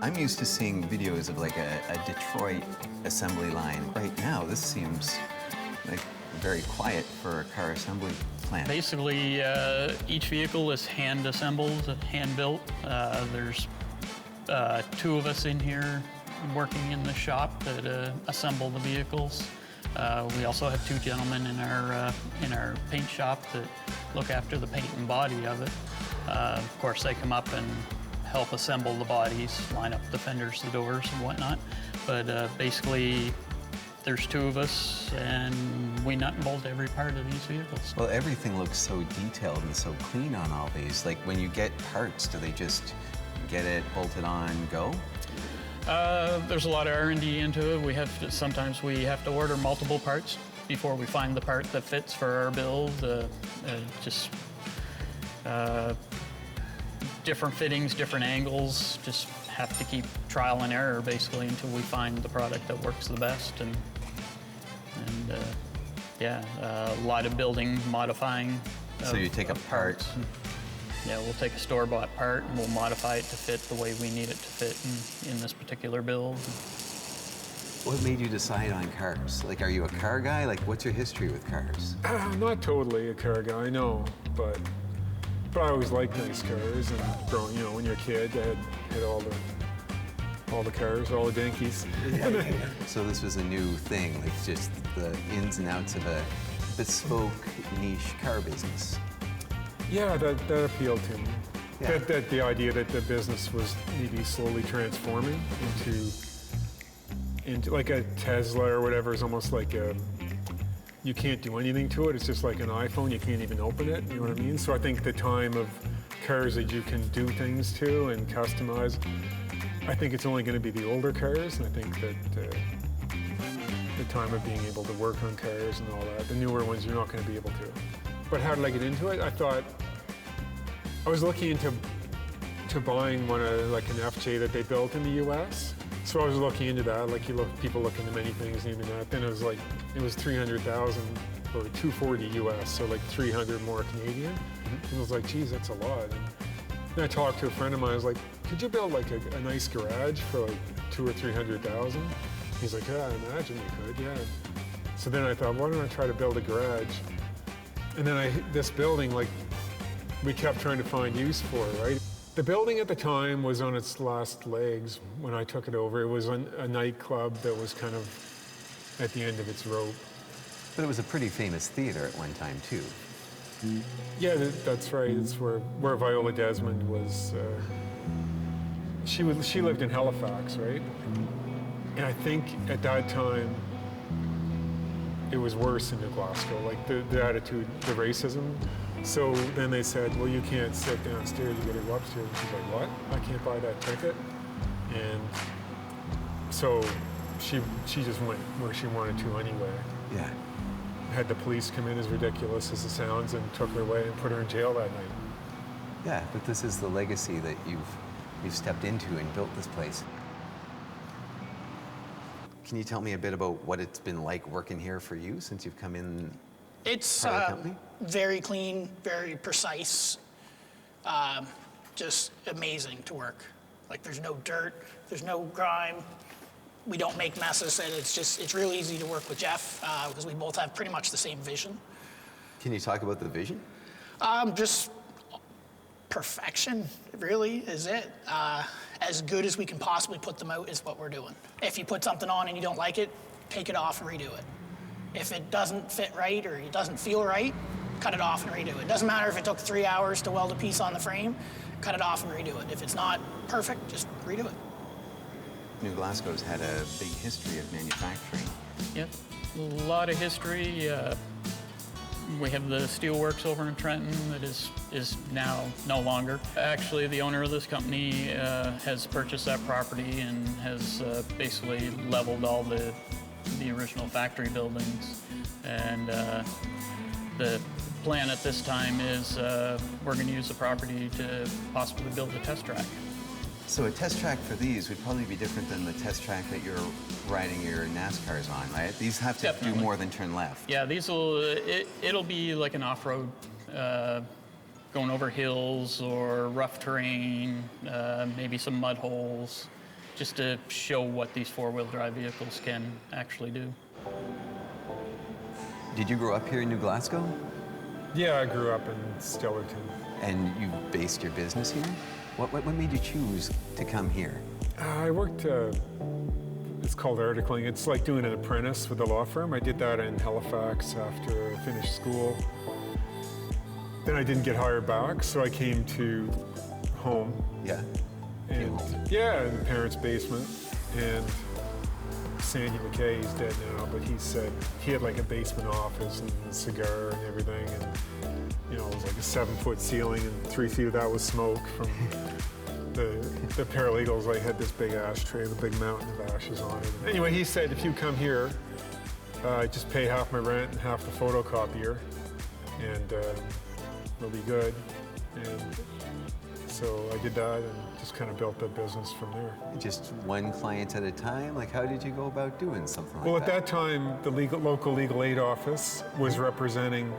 I'm used to seeing videos of like a Detroit assembly line. Right now, this seems like very quiet for a car assembly plant. Basically, each vehicle is hand assembled, hand built. There's 2 of us in here working in the shop that assemble the vehicles. We also have 2 gentlemen in our paint shop that look after the paint and body of it. Of course, they come up and help assemble the bodies, line up the fenders, the doors, and whatnot. But basically, there's 2 of us, and we nut and bolt every part of these vehicles. Well, everything looks so detailed and so clean on all these. Like, when you get parts, do they just get it bolted on, go? There's a lot of R&D into it. Sometimes we have to order multiple parts before we find the part that fits for our build. Different fittings, different angles. Just have to keep trial and error basically until we find the product that works the best. A lot of building, modifying. So you take a part. Yeah, we'll take a store-bought part and we'll modify it to fit the way we need it to fit in this particular build. What made you decide on cars? Like, are you a car guy? Like, what's your history with cars? Not totally a car guy, no, but I always liked nice cars. And growing, when you're a kid, I had all the cars, all the dinkies. So this was a new thing, like just the ins and outs of a bespoke niche car business. Yeah, that appealed to me. Yeah. That the idea that the business was maybe slowly transforming into like a Tesla or whatever is almost like you can't do anything to it. It's just like an iPhone. You can't even open it. You know what I mean? So I think the time of cars that you can do things to and customize, I think it's only going to be the older cars. And I think that the time of being able to work on cars and all that, the newer ones, you're not going to be able to. But how did I get into it? I thought I was looking into buying one of like an FJ that they built in the U.S. So I was looking into that. Like people look into many things, even that. Then it was $300,000 or $240 US, so like 300 more Canadian. And I was like, geez, that's a lot. And then I talked to a friend of mine. I was like, could you build like a nice garage for like $200,000 or $300,000? He's like, yeah, I imagine you could, yeah. So then I thought, why don't I try to build a garage? And then this building, like, we kept trying to find use for it, right? The building at the time was on its last legs when I took it over. It was a nightclub that was kind of at the end of its rope. But it was a pretty famous theater at one time, too. Yeah, that's right. It's where Viola Desmond was. She lived in Halifax, right? And I think at that time, it was worse in New Glasgow, like the attitude, the racism. So then they said, well, you can't sit downstairs, you gotta go upstairs. And she's like, what? I can't buy that ticket? And so she just went where she wanted to anyway. Yeah. Had the police come in, as ridiculous as it sounds, and took her away and put her in jail that night. Yeah, but this is the legacy that you've stepped into and built this place. Can you tell me a bit about what it's been like working here for you since you've come in? It's very clean, very precise, just amazing to work. Like, there's no dirt, there's no grime. We don't make messes, and it's real easy to work with Jeff because we both have pretty much the same vision. Can you talk about the vision? Just perfection, really, is it. As good as we can possibly put them out is what we're doing. If you put something on and you don't like it, take it off and redo it. If it doesn't fit right or it doesn't feel right, cut it off and redo it. It doesn't matter if it took 3 hours to weld a piece on the frame, cut it off and redo it. If it's not perfect, just redo it. New Glasgow's had a big history of manufacturing. Yep, a lot of history. We have the steelworks over in Trenton that is now no longer. Actually, the owner of this company has purchased that property and has basically leveled all the original factory buildings. And the plan at this time is we're going to use the property to possibly build a test track. So a test track for these would probably be different than the test track that you're riding your NASCARs on, right? These have to Definitely. do more than turn left. Yeah, it'll be like an off-road, going over hills or rough terrain, maybe some mud holes. just to show what these four-wheel drive vehicles can actually do. Did you grow up here in New Glasgow? Yeah, I grew up in Stellarton. And you based your business here? What made you choose to come here? I worked, it's called articling. It's like doing an apprentice with a law firm. I did that in Halifax after I finished school. Then I didn't get hired back, so I came to home. Yeah. And yeah, in the parents' basement. And Sandy McKay, he's dead now, but he said he had like a basement office and a cigar and everything. And, you know, it was like a 7-foot ceiling and 3 feet of that was smoke from the paralegals. Like had this big ashtray with a big mountain of ashes on it. Anyway, he said, if you come here, just pay half my rent and half the photocopier, and it'll be good. And so I did that and just kind of built the business from there. Just one client at a time? Like, how did you go about doing something like that? Well, at that time, the local legal aid office was representing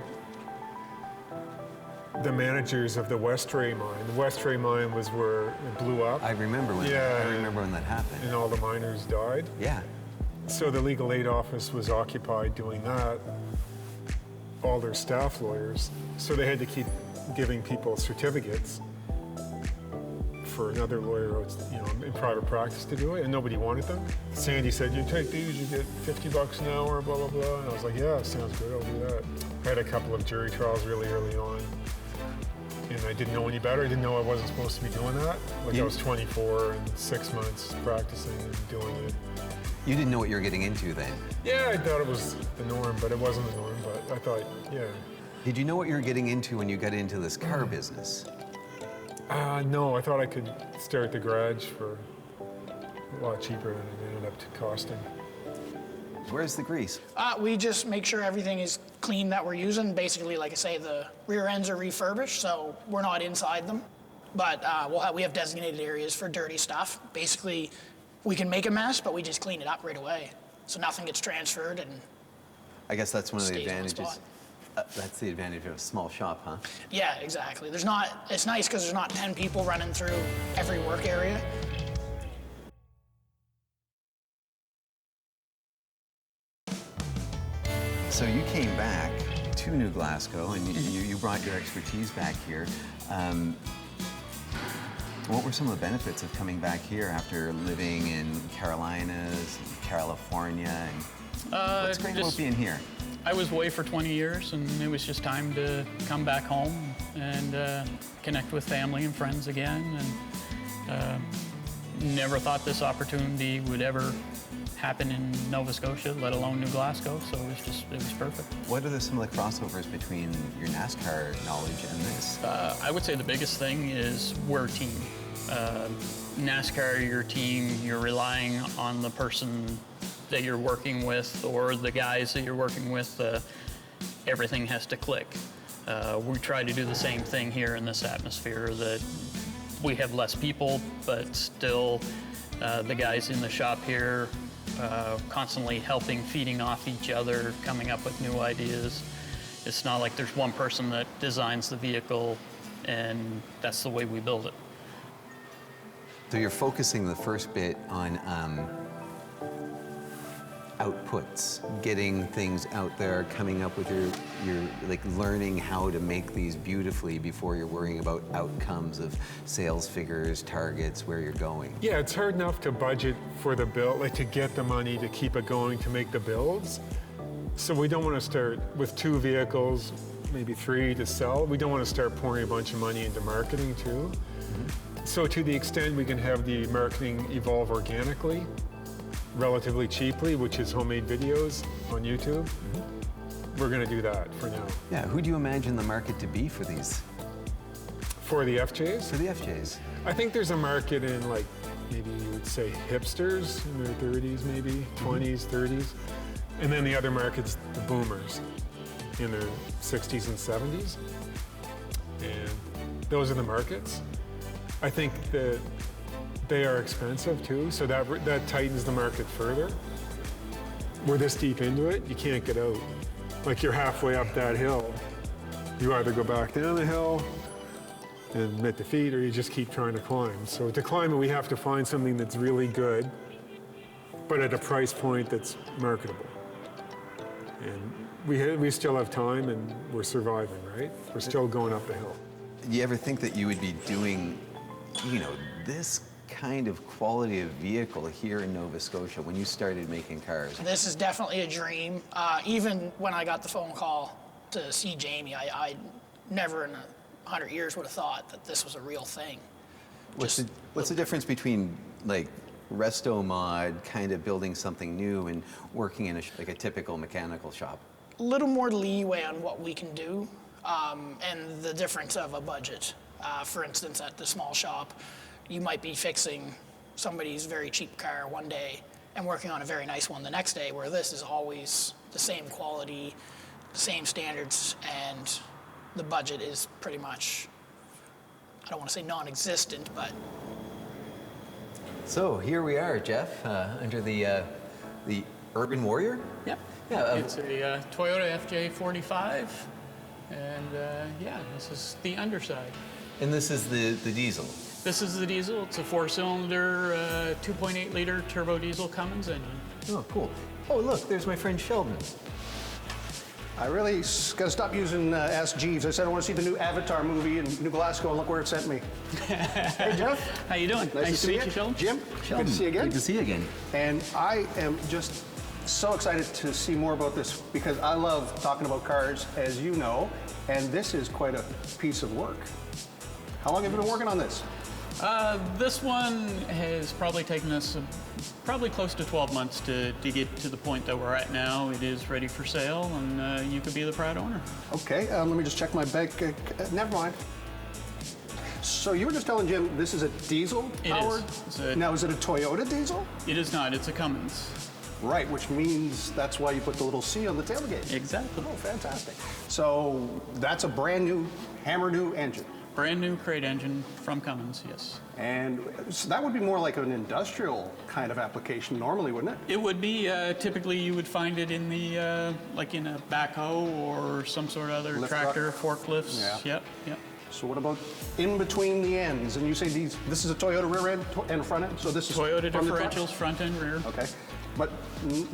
the managers of the Westray mine. The Westray mine was where it blew up. I remember when that happened. And all the miners died. Yeah. So the legal aid office was occupied doing that, all their staff lawyers. So they had to keep giving people certificates for another lawyer, you know, in private practice to do it, and nobody wanted them. Sandy said, you take these, you get $50 an hour, blah, blah, blah. And I was like, yeah, sounds good, I'll do that. I had a couple of jury trials really early on, and I didn't know any better. I didn't know I wasn't supposed to be doing that. Like, I was 24 and 6 months practicing and doing it. You didn't know what you were getting into then? Yeah, I thought it was the norm, but it wasn't the norm, but I thought, yeah. Did you know what you were getting into when you got into this car business? No, I thought I could start the garage for a lot cheaper than it ended up costing. Where's the grease? We just make sure everything is clean that we're using. Basically, like I say, the rear ends are refurbished, so we're not inside them. But we have designated areas for dirty stuff. Basically, we can make a mess, but we just clean it up right away, so nothing gets transferred and I guess that's one of the stays on the advantages. spot. That's the advantage of a small shop, huh? Yeah, exactly. It's nice because there's not 10 people running through every work area. So you came back to New Glasgow and you brought your expertise back here. What were some of the benefits of coming back here after living in Carolinas, California? And what's great about being here? I was away for 20 years, and it was just time to come back home and connect with family and friends again. And never thought this opportunity would ever happen in Nova Scotia, let alone New Glasgow. So it was perfect. What are some of the crossovers between your NASCAR knowledge and this? I would say the biggest thing is we're a team. NASCAR, your team, you're relying on the person that you're working with or the guys that you're working with. Everything has to click. We try to do the same thing here in this atmosphere, that we have less people, but still the guys in the shop here constantly helping, feeding off each other, coming up with new ideas. It's not like there's one person that designs the vehicle and that's the way we build it. So you're focusing the first bit on outputs, getting things out there, coming up with your like learning how to make these beautifully before you're worrying about outcomes of sales figures, targets, where you're going. Yeah, it's hard enough to budget for the build, like to get the money to keep it going to make the builds. So we don't want to start with 2 vehicles, maybe 3 to sell. We don't want to start pouring a bunch of money into marketing too. So to the extent we can have the marketing evolve organically, relatively cheaply, which is homemade videos on YouTube, we're going to do that for now. Yeah, who do you imagine the market to be for these? For the FJs? For the FJs? I think there's a market in, like, maybe you would say hipsters in their 30s, maybe 20s, 30s. And then the other market's the boomers in their 60s and 70s. And those are the markets. I think that they are expensive too, so that tightens the market further. We're this deep into it, you can't get out. Like, you're halfway up that hill. You either go back down the hill and admit defeat, or you just keep trying to climb. So to climb it, we have to find something that's really good, but at a price point that's marketable. And we still have time, and we're surviving, right? We're still going up the hill. Do you ever think that you would be doing, this kind of quality of vehicle here in Nova Scotia when you started making cars? This is definitely a dream. Even when I got the phone call to see Jamie, I never in 100 years would have thought that this was a real thing. What's the difference between like resto mod, kind of building something new, and working in a typical mechanical shop? A little more leeway on what we can do, and the difference of a budget. For instance, at the small shop, you might be fixing somebody's very cheap car one day and working on a very nice one the next day, where this is always the same quality, the same standards, and the budget is pretty much, I don't want to say non-existent, but... So here we are, Jeff, under the Urban Warrior? Yep. Yeah, It's a Toyota FJ45, and this is the underside. and this is the diesel. This is the diesel. It's a 4-cylinder, 2.8-liter turbo diesel Cummins engine. Oh, cool. Oh, look, there's my friend Sheldon. I really got to stop using Ask Jeeves. I said I want to see the new Avatar movie in New Glasgow, and look where it sent me. Hey, Jeff. How you doing? Nice to meet you, Sheldon. Jim, Sheldon, good to see you again. Good to see you again. And I am just so excited to see more about this because I love talking about cars, as you know, and this is quite a piece of work. How long have you been working on this? This one has probably taken us probably close to 12 months to get to the point that we're at now. It is ready for sale, and you could be the proud owner. Okay, let me just check my bank. Never mind. So you were just telling Jim this is a diesel powered? It is. Now, is it a Toyota diesel? It is not. It's a Cummins. Right, which means that's why you put the little C on the tailgate. Exactly. Oh, fantastic. So that's a brand new, hammer new engine. Brand new crate engine from Cummins, yes. And so that would be more like an industrial kind of application normally, wouldn't it? It would be. Typically, you would find it in the like in a backhoe or some sort of other Lift tractor, truck. forklifts. Yeah. Yep. So what about in between the ends? And you say this is a Toyota rear end and front end? So this is Toyota from the truck? differentials, front and rear. Okay. But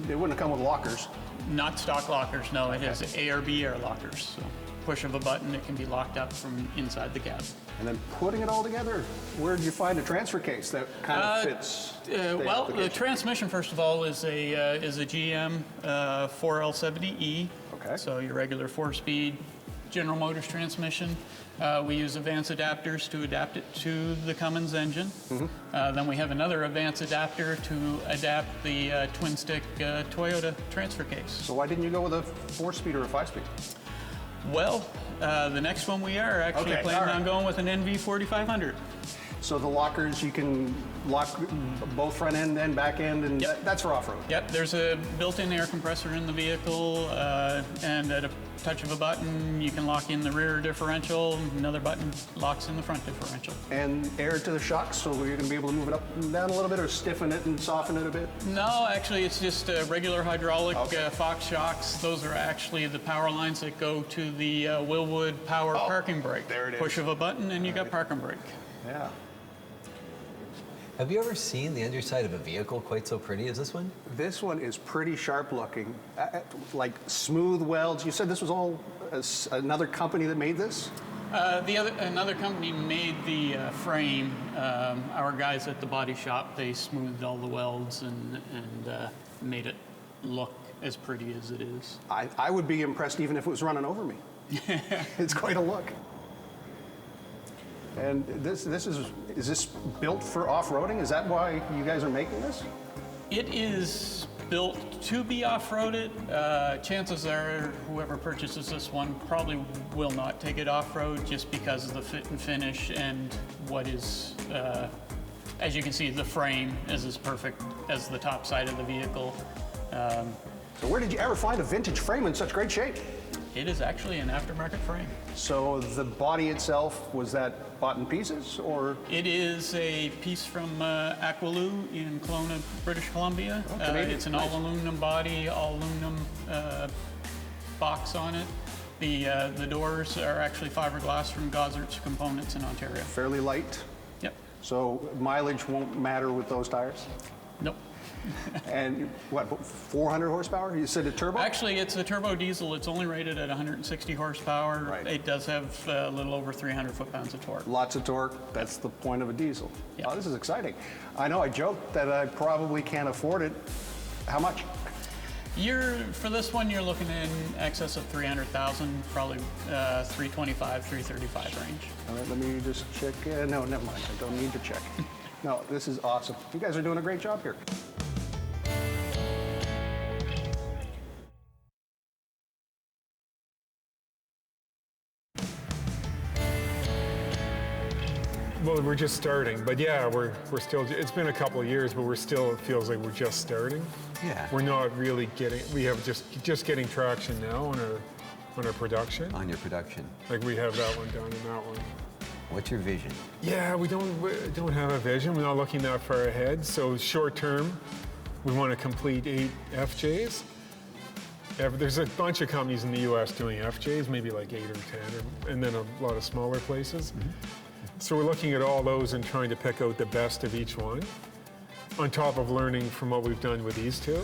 they wouldn't have come with lockers. Not stock lockers, no. It has ARB air lockers. So push of a button, it can be locked up from inside the cab. And then putting it all together, where did you find a transfer case that kind of fits? Well, the transmission, first of all, is a GM 4L70E. Okay. So your regular 4-speed General Motors transmission. We use Advance adapters to adapt it to the Cummins engine. Then we have another Advance adapter to adapt the twin-stick Toyota transfer case. So why didn't you go with a 4-speed or a 5-speed? Well, the next one we are actually Okay, planning all right. on going with an NV4500. So the lockers, you can lock both front end and back end, and Yep. that's for off-road. Yep, there's a built-in air compressor in the vehicle, and at a touch of a button, you can lock in the rear differential. Another button locks in the front differential. And air to the shocks, so you're going to be able to move it up and down a little bit, or stiffen it and soften it a bit? No, actually, it's just regular hydraulic Okay. Fox shocks. Those are actually the power lines that go to the Willwood power parking brake. there it is. Push of a button, and you got parking brake. Yeah. Have you ever seen the underside of a vehicle quite so pretty as this one? This one is pretty sharp looking, like smooth welds. You said this was all another company that made this? Another company made the frame. Our guys at the body shop, they smoothed all the welds and made it look as pretty as it is. I would be impressed even if it was running over me. It's quite a look. And is this built for off-roading? Is that why you guys are making this? It is built to be off-roaded. Chances are whoever purchases this one probably will not take it off-road just because of the fit and finish and what is, as you can see, the frame is as perfect as the top side of the vehicle. So where did you ever find a vintage frame in such great shape? It is actually an aftermarket frame. So the body itself, was that bought in pieces, or? It is a piece from Aqualoo in Kelowna, British Columbia. Canadian. It's an Nice. all-aluminum body, all-aluminum box on it. The doors are actually fiberglass from Gozzard's Components in Ontario. Fairly light, Yep. so mileage won't matter with those tires? Nope. And what, 400 horsepower? You said a turbo? Actually, it's a turbo diesel. It's only rated at 160 horsepower. Right. It does have a little over 300 foot-pounds of torque. Lots of torque, that's the point of a diesel. Yeah. Oh, this is exciting. I know I joked that I probably can't afford it. How much? For this one, you're looking in excess of 300,000, probably 325, 335 range. All right, let me just check. No, never mind, I don't need to check. No, this is awesome. You guys are doing a great job here. Well, we're just starting, but yeah, we're still, it's been a couple of years, but we're still, it feels like we're just starting. Yeah. We're not really getting, we have just getting traction now on our production. On your production. Like we have that one done and that one. What's your vision? Yeah, we don't have a vision. We're not looking that far ahead. So short term, we want to complete 8 FJs. There's a bunch of companies in the U.S. doing FJs, maybe like 8 or 10, and then a lot of smaller places. So we're looking at all those and trying to pick out the best of each one, on top of learning from what we've done with these two,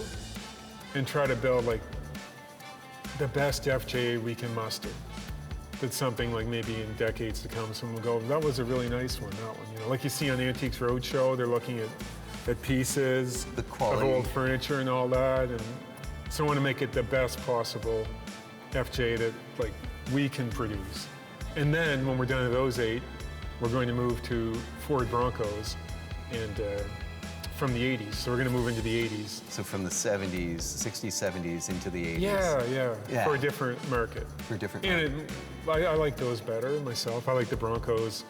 and try to build like the best FJ we can muster. That's something like maybe in decades to come, someone will go, that was a really nice one, that one. You know, like you see on Antiques Roadshow, they're looking at pieces, The quality. of old furniture and all that, and so I want to make it the best possible FJ that like we can produce. And then when we're done with those 8, we're going to move to Ford Broncos and from the 80s. So we're going to move into the 80s. So from the 70s, 60s, 70s into the 80s. Yeah, for a different market. For a different And I like those better myself. I like the Broncos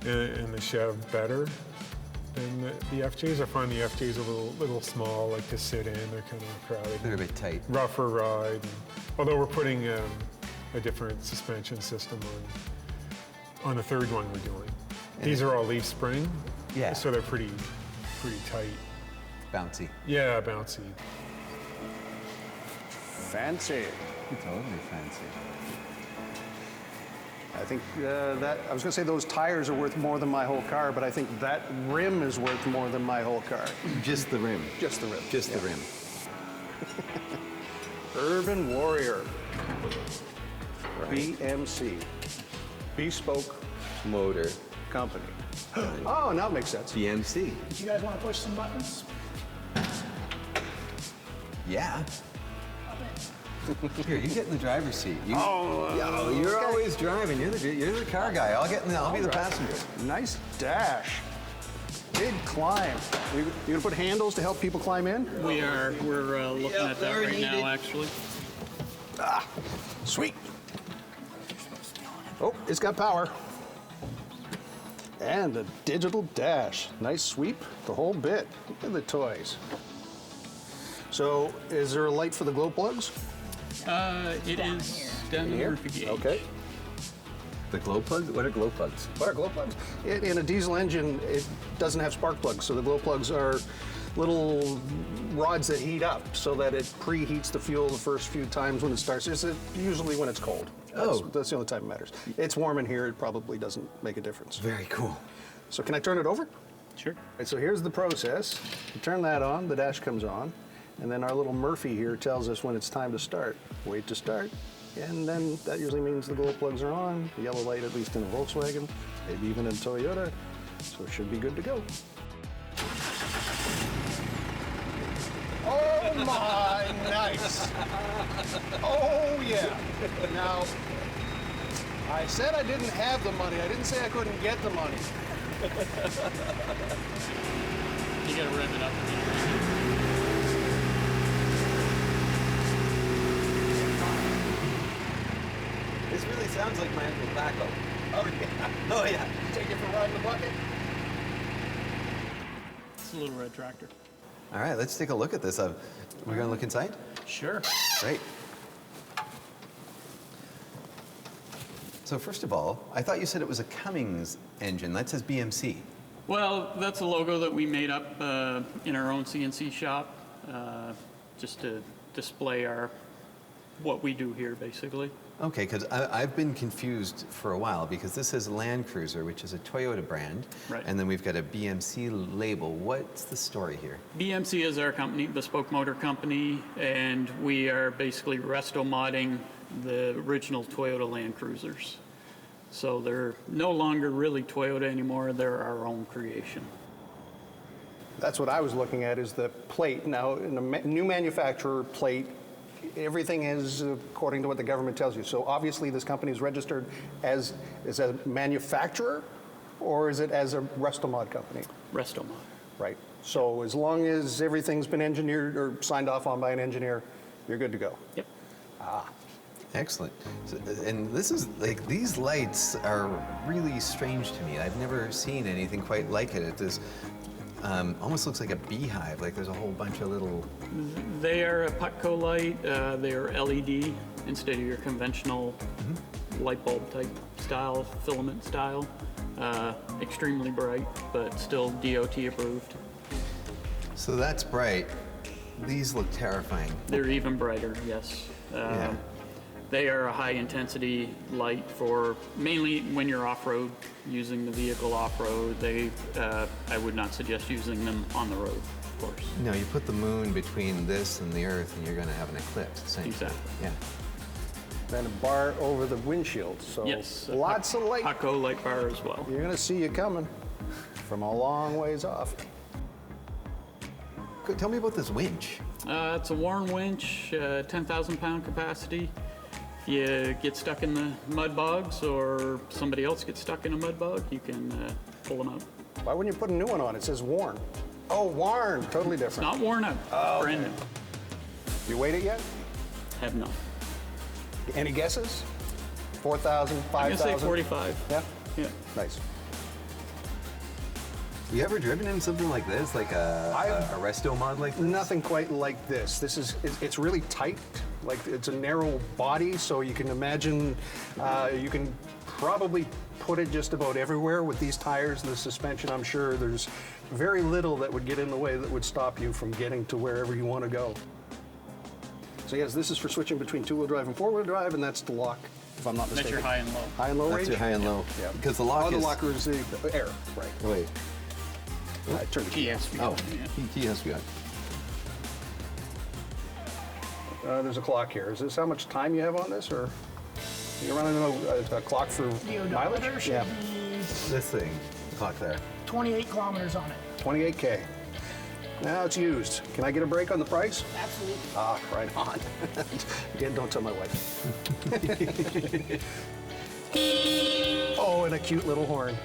and the Chev better than the FJs. I find the FJs a little small, like to sit in. They're kind of crowded. They're a bit tight. Rougher ride. Although we're putting a different suspension system on the third one we're doing. These are all leaf spring. Yeah. So they're pretty tight. Bouncy. Yeah, bouncy. Fancy. Totally fancy. I think that, I was gonna say those tires are worth more than my whole car, but I think that rim is worth more than my whole car. Just the rim. Just the rim. Just the Yeah. rim. Urban Warrior. BMC. Bespoke Motor. Company. Oh, now it makes sense. BMC. Do you guys want to push some buttons? Yeah. Here, you get in the driver's seat. You're okay. always driving. You're the car guy. I'll be the passenger. Nice dash. Big climb. You gonna put handles to help people climb in? We're looking at that they're right needed. now, actually. Sweet. Oh, it's got power. And a digital dash. Nice sweep, the whole bit. Look at the toys. So, is there a light for the glow plugs? It is down the Here? Murphy gauge. Okay. The glow plugs? What are glow plugs? What are glow plugs? In a diesel engine, it doesn't have spark plugs, so the glow plugs are little rods that heat up so that it preheats the fuel the first few times when it starts. It's usually when it's cold. That's the only time it matters. It's warm in here, it probably doesn't make a difference. Very cool. So can I turn it over? Sure. Right, so here's the process. You turn that on, the dash comes on, and then our little Murphy here tells us when it's time to start. Wait to start, and then that usually means the glow plugs are on, the yellow light at least in a Volkswagen, maybe even in a Toyota, so it should be good to go. Oh my, nice. Oh yeah. Now, I said I didn't have the money. I didn't say I couldn't get the money. You gotta rev it up. This really sounds like my Uncle Tobacco. Oh yeah. Oh yeah. Take it for a ride in the bucket. It's a little red tractor. All right, let's take a look at this. We're gonna look inside? Sure. Great. So first of all, I thought you said it was a Cummins engine. That says BMC. Well, that's a logo that we made up in our own CNC shop, just to display what we do here, basically. Okay, because I've been confused for a while because this is Land Cruiser, which is a Toyota brand, Right. and then we've got a BMC label. What's the story here? BMC is our company, Bespoke Motor Company, and we are basically resto-modding the original Toyota Land Cruisers. So they're no longer really Toyota anymore, they're our own creation. That's what I was looking at, is the plate. Now, in a new manufacturer plate, everything is according to what the government tells you. So obviously this company is registered as a manufacturer, or is it as a resto-mod company? Resto-mod. Right. So as long as everything's been engineered or signed off on by an engineer, you're good to go. Yep. Excellent. So, and this is like, these lights are really strange to me. I've never seen anything quite like it. It is, almost looks like a beehive, like there's a whole bunch of little... They are a Putco light, they are LED instead of your conventional light bulb type style, filament style. Extremely bright, but still DOT approved. So that's bright. These look terrifying. They're even brighter, yes. Yeah. They are a high intensity light for mainly when you're off-road, using the vehicle off-road. I would not suggest using them on the road, of course. No, you put the moon between this and the Earth, and you're going to have an eclipse. Essentially. Exactly. Yeah. Then a bar over the windshield, so Yes. lots of light. Putco light bar as well. You're gonna see you coming from a long ways off. Tell me about this winch. It's a Warren winch, 10,000 pound capacity. If you get stuck in the mud bogs or somebody else gets stuck in a mud bog, you can pull them out. Why wouldn't you put a new one on? It says worn. Oh, worn, totally It's different. not worn out, Oh, brand new. You weighed it yet? Have not. Any guesses? 4,000, I'm 5,000? gonna say 45. Yeah, Yeah. nice. You ever driven in something like this, like a resto mod like this? Nothing quite like this. It's really tight. Like, it's a narrow body, so you can imagine you can probably put it just about everywhere with these tires and the suspension. I'm sure there's very little that would get in the way that would stop you from getting to wherever you want to go. So yes, this is for switching between two-wheel drive and four-wheel drive, and that's the lock, if I'm not mistaken. That's your high and low. High and low That's range? your high and low. Yeah. Because the lock the is... locker is the air, right. Wait. Turn the key. Yes. Oh, key has to be on. There's a clock here. Is this how much time you have on this, or you're running a clock for The mileage? odometer should Yeah, be This thing, the clock there. 28 kilometers on it. 28K. Now it's used. Can I get a break on the price? Absolutely. Ah, right on. Again, don't tell my wife. Oh, and a cute little horn.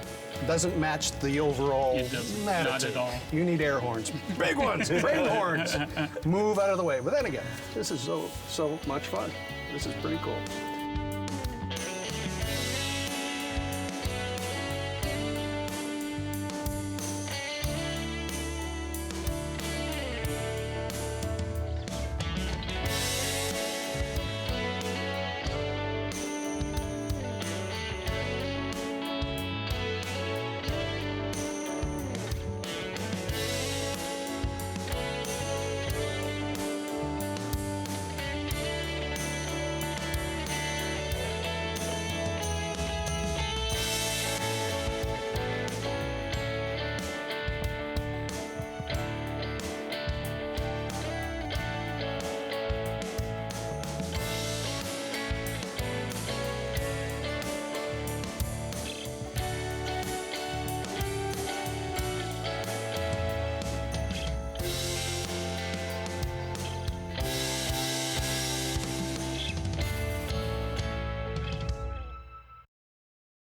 Doesn't match the overall. It doesn't. Nah, Not at all. You need air horns. Big ones, big horns. Move out of the way. But then again, this is so much fun. This is pretty cool.